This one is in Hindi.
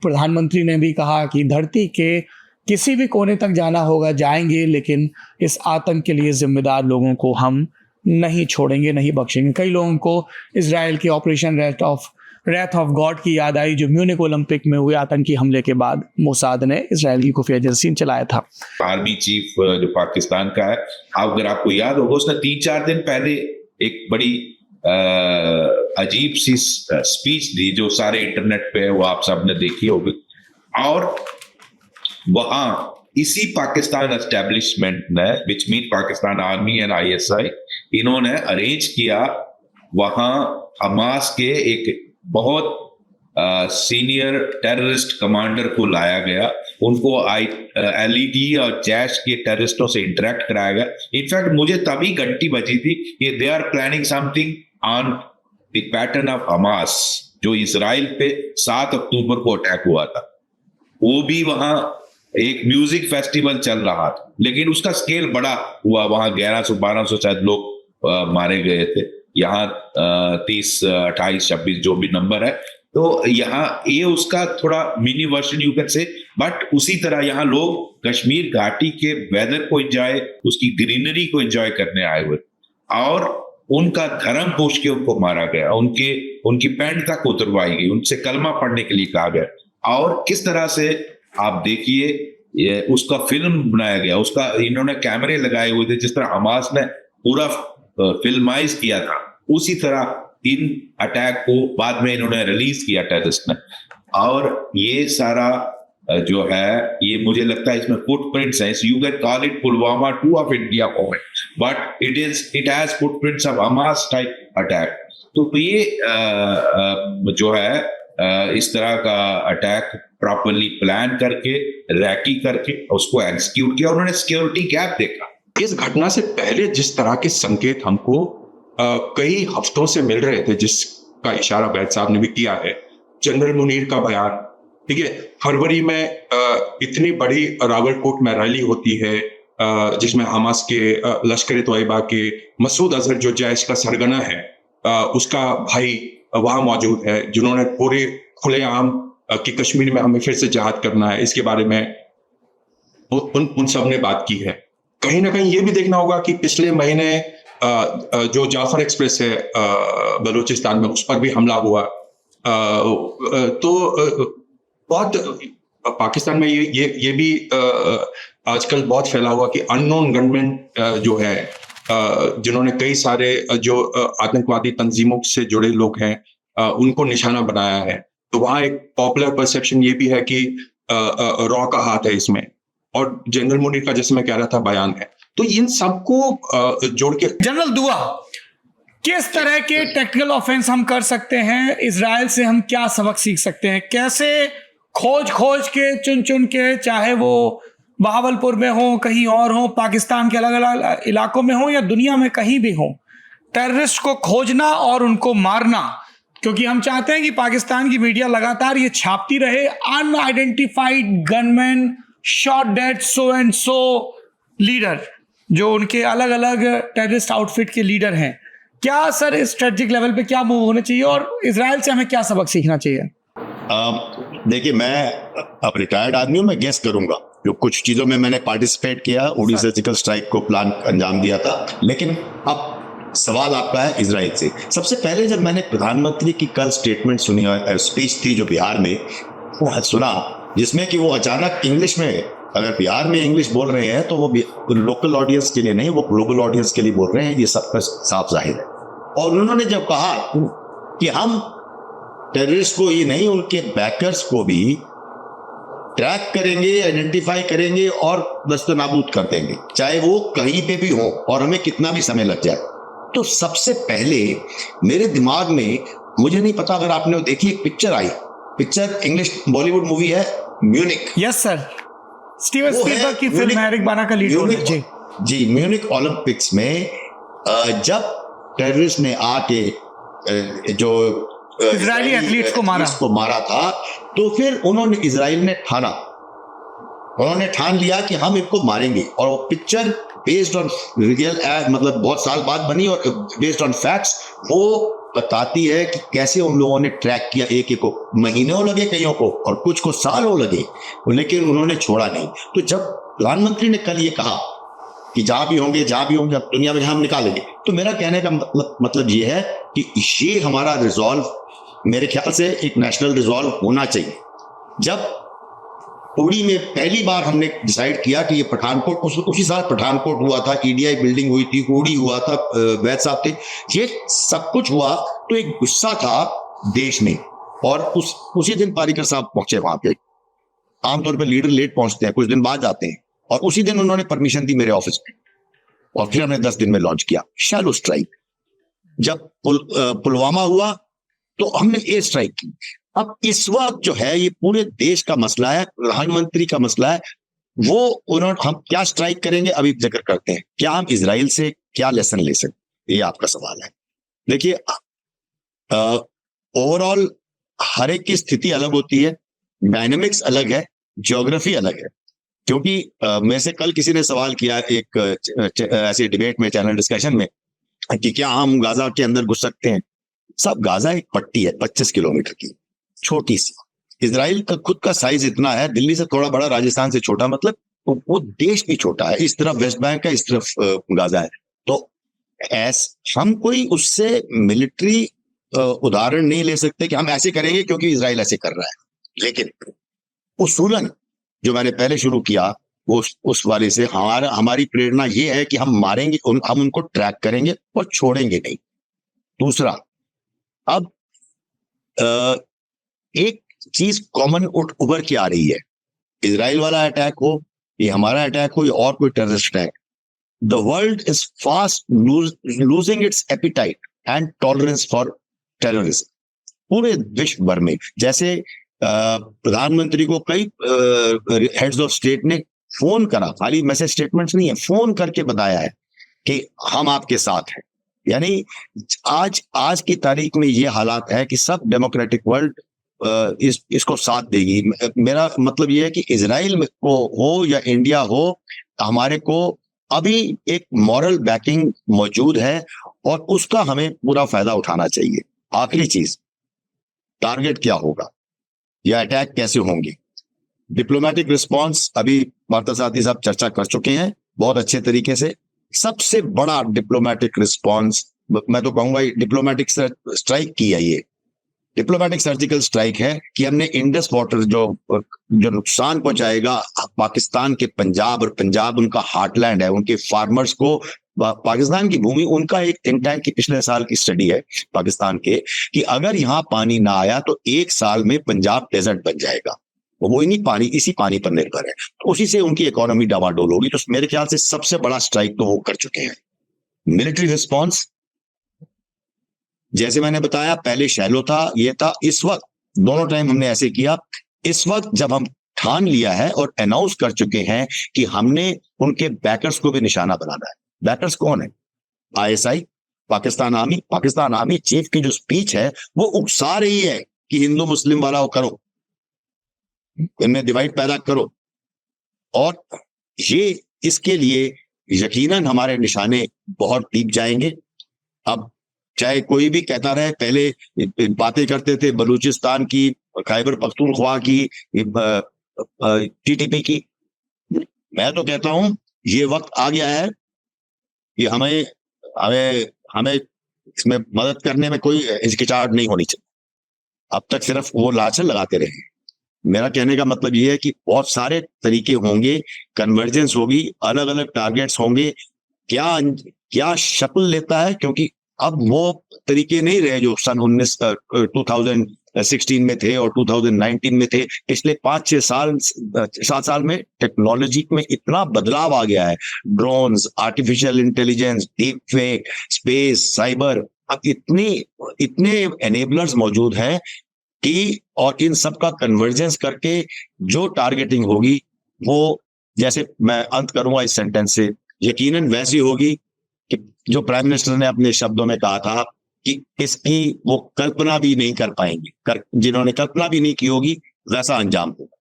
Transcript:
प्रधानमंत्री ने भी कहा कि धरती के किसी भी कोने तक जाना होगा, जाएंगे, लेकिन इस आतंक के लिए जिम्मेदार लोगों को हम नहीं छोड़ेंगे, नहीं बख्शेंगे। कई लोगों को इजराइल के ऑपरेशन रेथ ऑफ गॉड की याद आई, जो म्यूनिक ओलंपिक में हुए आतंकी हमले के बाद मोसाद ने इजराइल की खुफिया एजेंसी चलाया था। आर्मी चीफ जो पाकिस्तान का है, अगर आपको याद होगा, उसने 3-4 दिन पहले एक बड़ी अजीब सी स्पीच दी जो सारे इंटरनेट पे है, वो आप सब ने देखी होगी। और वहां इसी पाकिस्तान एस्टेब्लिशमेंट ने, which mean Pakistan army and ISI, इन्होंने अरेंज किया, वहां हमास के एक बहुत सीनियर टेररिस्ट कमांडर को लाया गया, उनको LED और जैश के टेररिस्टों से इंटरेक्ट कराया गया। इनफैक्ट मुझे तभी घंटी बजी थी कि they are planning something on the pattern of Hamas, जो इजराइल पे 7 अक्टूबर को अटैक हुआ था। वो भी वहां एक म्यूजिक फेस्टिवल चल रहा था, लेकिन उसका स्केल बड़ा हुआ, वहां 1100-1200 शायद लोग मारे गए थे। यहाँ 30, 28, 26 जो भी नंबर है, तो यहाँ ये उसका थोड़ा mini version you can say. But उसी तरह यहाँ लोग कश्मीर घाटी के वेदर को एंजॉय, उसकी ग्रीनरी को एंजॉय करने आए हुए, और उनका धर्म पूछ के उनको मारा गया, उनकी पैंट तक उतरवाई गई, उनसे कलमा पढ़ने के लिए कहा गया। और किस तरह से आप देखिए उसका फिल्म बनाया गया, उसका इन्होंने कैमरे लगाए हुए थे, जिस तरह हमास ने पूरा फिल्माइज किया था, उसी तरह इन अटैक को बाद में इन्होंने रिलीज किया टेररिस्ट ने। और ये सारा जो है, ये मुझे लगता है इसमें फुटप्रिंट्स हैं। You can call it Pulwama 2 of India moment, but it has footprints of Hamas type attack. तो ये जो है इस तरह का अटैक प्रॉपर्ली प्लान करके, रैकी करके उसको एग्जीक्यूट किया। उन्होंने सिक्योरिटी गैप देखा। इस घटना से पहले जिस तरह के संकेत हमको कई हफ्तों से मिल रहे थे, जिसका इशारा बैद साहब ने भी किया है, जनरल मुनीर का बयान, ठीक है, फरवरी में इतनी बड़ी रावलकोट में रैली होती है जिसमें हमास के लश्कर-ए-तोयबा के मसूद अजहर, जो जैश का सरगना है, उसका भाई वहां मौजूद है, जिन्होंने पूरे खुलेआम कि कश्मीर में हमें फिर से जहाद करना है, इसके बारे में उन सब ने बात की है। कहीं ना कहीं ये भी देखना होगा कि पिछले महीने जो जाफर एक्सप्रेस है बलूचिस्तान में, उस पर भी हमला हुआ। तो बहुत पाकिस्तान में ये भी आजकल बहुत फैला हुआ कि अननोन गनमैन जो है, जिन्होंने कई सारे जो आतंकवादी तंजीमों से जुड़े लोग हैं, उनको निशाना बनाया है। तो वहां एक पॉपुलर परसेप्शन ये भी है कि रॉ का हाथ है इसमें, और जनरल मुनीर का, जैसे मैं कह रहा था, बयान है। तो इन सबको जोड़ के जनरल दुआ, किस तरह के टेक्निकल ऑफेंस हम कर सकते हैं? इजराइल से हम क्या सबक सीख सकते हैं? कैसे खोज के, चुन के, चाहे वो बहावलपुर में हो, कहीं और हो, पाकिस्तान के अलग अलग इलाकों में हो या दुनिया में कहीं भी हो, टेररिस्ट को खोजना और उनको मारना। क्योंकि हम चाहते हैं कि पाकिस्तान की मीडिया लगातार ये छापती रहे, unidentified gunman shot dead so and so leader, जो उनके अलग अलग टेररिस्ट आउटफिट के लीडर हैं। क्या सर इस स्ट्रेटेजिक लेवल पे क्या मूव होने चाहिए, और इजराइल से हमें क्या सबक सीखना चाहिए? देखिए, मैं अब रिटायर्ड आदमी हूँ, मैं गेस करूंगा, जो कुछ चीज़ों में मैंने पार्टिसिपेट किया, उड़ी सर्जिकल स्ट्राइक को प्लान अंजाम दिया था। लेकिन अब सवाल आपका है इजराइल से। सबसे पहले जब मैंने प्रधानमंत्री की कल स्टेटमेंट सुनी, स्पीच थी जो बिहार में, वो सुना, जिसमें कि वो अचानक इंग्लिश में, अगर बिहार में इंग्लिश बोल रहे हैं तो वो लोकल ऑडियंस के लिए नहीं, वो ग्लोबल ऑडियंस के लिए बोल रहे हैं, ये सबका साफ जाहिर है। और उन्होंने जब कहा कि हम टेररिस्ट को ही नहीं, उनके बैकर्स को भी ट्रैक करेंगे, आइडेंटिफाई करेंगे और दस्तनाबूद कर देंगे, चाहे वो कहीं पे भी हो और हमें कितना भी समय लग जाए। तो सबसे पहले मेरे दिमाग में, मुझे नहीं पता अगर आपने देखी, एक पिक्चर आई, पिक्चर इंग्लिश बॉलीवुड मूवी है, Munich. Yes sir, Steven Spielberg की फिल्म है, एरिक बाना का लीड रोल है। जी, म्यूनिक ओलंपिक्स में जब टेररिस्ट ने आके जो इजरायली एथलीट्स को मारा था, तो फिर इजराइल ने ठान लिया कि हम इनको मारेंगे। और वो पिक्चर बेस्ड ऑन रियल, मतलब बहुत साल बाद बनी और बेस्ड ऑन फैक्ट्स, वो बताती है कि कैसे उन लोगों ने ट्रैक किया, एक एक को महीनों लगे कईयों को और कुछ को सालों लगे, लेकिन उन्होंने छोड़ा नहीं। तो जब प्रधानमंत्री ने कल ये कहा कि जहां भी होंगे अब दुनिया में हम निकालेंगे, तो मेरा कहने का मतलब ये है कि ये हमारा रिजॉल्व, मेरे ख्याल से एक नेशनल रिजॉल्व होना चाहिए। जब उड़ी में पहली बार हमने डिसाइड किया कि ये पठानकोट, उसी साल पठानकोट हुआ था, ईडीआई बिल्डिंग हुई थी, उड़ी हुआ था, वैद साहब थे, ये सब कुछ हुआ, तो एक गुस्सा था देश में। और उसी दिन पारीकर साहब पहुंचे वहां पे। आमतौर पर लीडर लेट पहुंचते हैं, कुछ दिन बाद जाते हैं, और उसी दिन उन्होंने परमिशन दी मेरे ऑफिस में, और फिर हमने 10 दिन में लॉन्च किया शैलो स्ट्राइक। जब पुलवामा हुआ तो हमने एयर स्ट्राइक की। अब इस वक्त जो है ये पूरे देश का मसला है, प्रधानमंत्री का मसला है, वो उन्होंने, हम क्या स्ट्राइक करेंगे अभी जिक्र करते हैं। क्या हम इजराइल से क्या लेसन ले सकते, ये आपका सवाल है। देखिए, ओवरऑल हर एक की स्थिति अलग होती है, डायनेमिक्स अलग है, ज्योग्राफी अलग है। क्योंकि मेरे से कल किसी ने सवाल किया एक ऐसे डिबेट में, चैनल डिस्कशन में, कि क्या हम गाजा के अंदर घुस सकते हैं। सब, गाजा एक पट्टी है 25 किलोमीटर की, छोटी सी। इजराइल का खुद का साइज इतना है, दिल्ली से थोड़ा बड़ा, राजस्थान से छोटा, मतलब वो देश भी छोटा है। इस तरफ वेस्ट बैंक है, इस तरफ गाजा है। तो हम कोई उससे मिलिट्री उदाहरण नहीं ले सकते कि हम ऐसे करेंगे क्योंकि इजराइल ऐसे कर रहा है। लेकिन उसूलन जो मैंने पहले शुरू किया, वो उस वाले से हमारी प्रेरणा ये है कि हम मारेंगे, हम उनको ट्रैक करेंगे और छोड़ेंगे नहीं। दूसरा, अब एक चीज कॉमन उभर के आ रही है, इजराइल वाला अटैक हो, ये हमारा अटैक हो, या और कोई terrorist attack, the world is fast losing its appetite and tolerance for terrorism. पूरे विश्व भर में, जैसे प्रधानमंत्री को कई हेड्स ऑफ स्टेट ने फोन करा, खाली मैसेज स्टेटमेंट्स नहीं है, फोन करके बताया है कि हम आपके साथ हैं। यानी आज की तारीख में ये हालात है कि सब डेमोक्रेटिक वर्ल्ड इसको साथ देगी। मेरा मतलब ये है कि इजराइल को हो या इंडिया हो, हमारे को अभी एक मॉरल बैकिंग मौजूद है और उसका हमें पूरा फायदा उठाना चाहिए। आखिरी चीज, टारगेट क्या होगा या अटैक कैसे होंगे, डिप्लोमेटिक रिस्पॉन्स अभी वार्ता साथी साहब चर्चा कर चुके हैं बहुत अच्छे तरीके से। सबसे बड़ा डिप्लोमेटिक रिस्पॉन्स, मैं तो कहूंगा डिप्लोमेटिक स्ट्राइक की है, ये डिप्लोमेटिक सर्जिकल स्ट्राइक है कि हमने इंडस वाटर जो नुकसान पहुंचाएगा पाकिस्तान के पंजाब, और पंजाब उनका हार्टलैंड है, उनके फार्मर्स को पाकिस्तान की भूमि, उनका एक थिंक टैंक की पिछले साल की स्टडी है पाकिस्तान के, कि अगर यहाँ पानी ना आया तो 1 साल में पंजाब डेजर्ट बन जाएगा। वो इन्हीं पानी, इसी पानी पर निर्भर है, तो उसी से उनकी इकोनॉमी डावाडोल होगी। तो मेरे ख्याल से सबसे बड़ा स्ट्राइक तो वो कर चुके हैं। मिलिट्री रिस्पॉन्स, जैसे मैंने बताया, पहले शैलो था, ये था, इस वक्त दोनों टाइम हमने ऐसे किया। इस वक्त जब हम ठान लिया है और अनाउंस कर चुके हैं कि हमने उनके बैकर्स को भी निशाना बनाना है। बैकर्स कौन है? आईएसआई, पाकिस्तान आर्मी चीफ की जो स्पीच है वो उकसा रही है कि हिंदू मुस्लिम वाला वो करो, इनमें डिवाइड पैदा करो, और ये इसके लिए यकीनन हमारे निशाने बहुत डीप जाएंगे। अब चाहे कोई भी कहता रहे, पहले बातें करते थे बलूचिस्तान की, खैबर पख्तूनख्वा की, टीटीपी की, मैं तो कहता हूं ये वक्त आ गया है कि हमें इसमें मदद करने में कोई हिचकिचाहट नहीं होनी चाहिए। अब तक सिर्फ वो लाछन लगाते रहे। मेरा कहने का मतलब ये है कि बहुत सारे तरीके होंगे, कन्वर्जेंस होगी, अलग अलग टारगेट्स होंगे, क्या शक्ल लेता है, क्योंकि अब वो तरीके नहीं रहे जो सन 2016 में थे और 2019 में थे। पिछले 5-6 साल 7 साल में टेक्नोलॉजी में इतना बदलाव आ गया है, drones, artificial intelligence, deep fake, space, cyber, अब इतने एनेबलर्स मौजूद हैं कि, और इन सब का कन्वर्जेंस करके जो टारगेटिंग होगी, वो, जैसे मैं अंत करूंगा इस सेंटेंस से, यकीनन वैसी होगी कि जो प्राइम मिनिस्टर ने अपने शब्दों में कहा था कि इसकी वो कल्पना भी नहीं कर पाएंगे, जिन्होंने कल्पना भी नहीं की होगी, वैसा अंजाम होगा।